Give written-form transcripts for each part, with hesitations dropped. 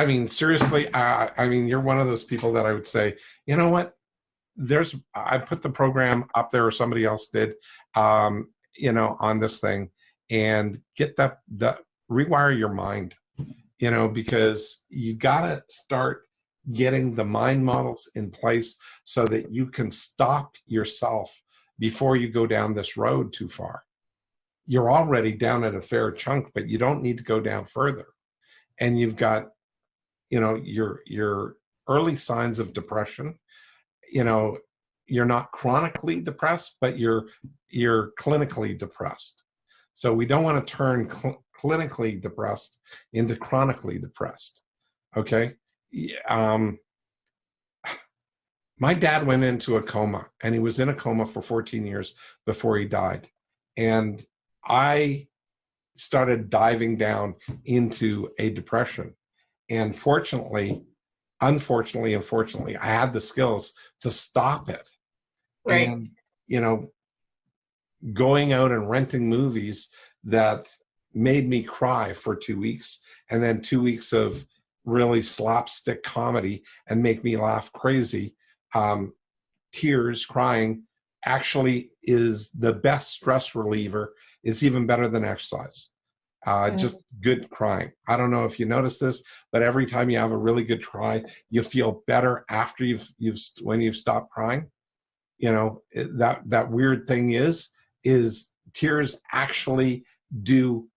I mean, seriously, I mean, you're one of those people that I would say, you know what? I put the program up there, or somebody else did, on this thing, and get the rewire your mind, because you got to start getting the mind models in place so that you can stop yourself before you go down this road too far. You're already down at a fair chunk, but you don't need to go down further. And you've got, your early signs of depression. You're not chronically depressed, but you're clinically depressed. So we don't want to turn clinically depressed into chronically depressed. Okay. My dad went into a coma, and he was in a coma for 14 years before he died. And I started diving down into a depression. And unfortunately, I had the skills to stop it. Right. And, going out and renting movies that made me cry for 2 weeks, and then 2 weeks of really slapstick comedy and make me laugh crazy. Tears, crying actually is the best stress reliever. It's even better than exercise. Just good crying. I don't know if you notice this, but every time you have a really good cry, you feel better after when you've stopped crying. That weird thing is tears actually do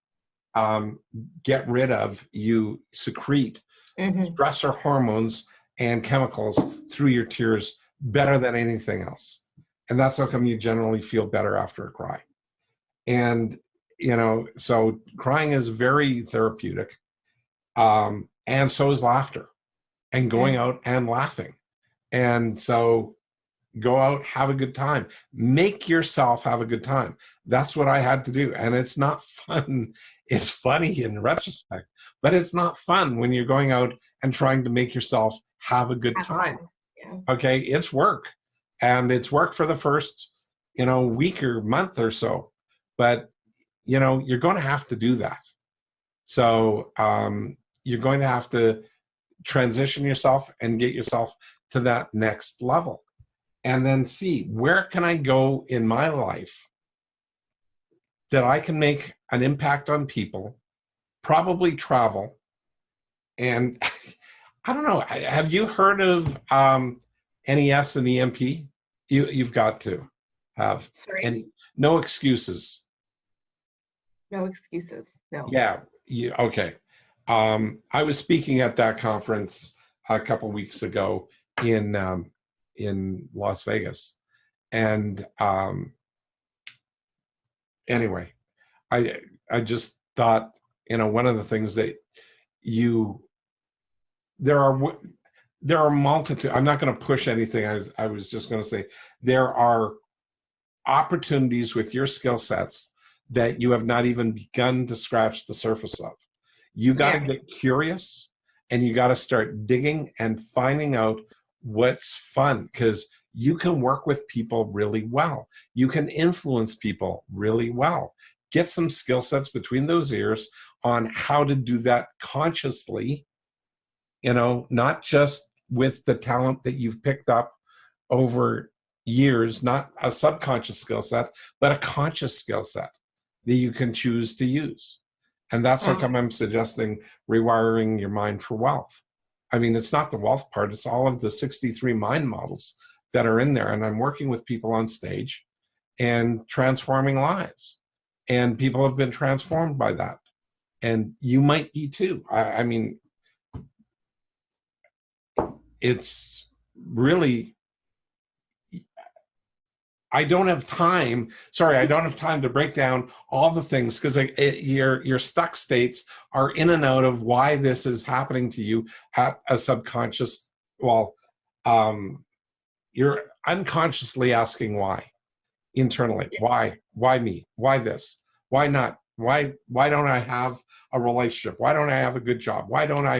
get rid of, you secrete stressor hormones and chemicals through your tears better than anything else. And that's how come you generally feel better after a cry. And, so crying is very therapeutic. And so is laughter, and going out and laughing. And so go out, have a good time, make yourself have a good time. That's what I had to do. And it's not fun. It's funny in retrospect, but it's not fun when you're going out and trying to make yourself have a good time. Yeah. Okay. It's work, and it's work for the first, week or month or so, but you're going to have to do that. So, you're going to have to transition yourself and get yourself to that next level. And then see, where can I go in my life that I can make an impact on people, probably travel. And I don't know, have you heard of NES and EMP? You've got to have. Sorry? No excuses. No excuses. No. Yeah. Okay. I was speaking at that conference a couple weeks ago in Las Vegas. And anyway, I just thought, one of the things that there are multitude. I'm not going to push anything. I was just going to say there are opportunities with your skill sets that you have not even begun to scratch the surface of. You got to get curious, and you got to start digging and finding out what's fun, because you can work with people really well. You can influence people really well. Get some skill sets between those ears on how to do that consciously, not just with the talent that you've picked up over years, not a subconscious skill set, but a conscious skill set that you can choose to use. And that's how come I'm suggesting rewiring your mind for wealth. I mean, it's not the wealth part, it's all of the 63 mind models that are in there. And I'm working with people on stage and transforming lives. And people have been transformed by that. And you might be too. I mean, it's really, I don't have time to break down all the things, because your stuck states are in and out of why this is happening to you at a subconscious, you're unconsciously asking why internally. Why me? Why this? Why not? Why don't I have a relationship? Why don't I have a good job? Why don't I?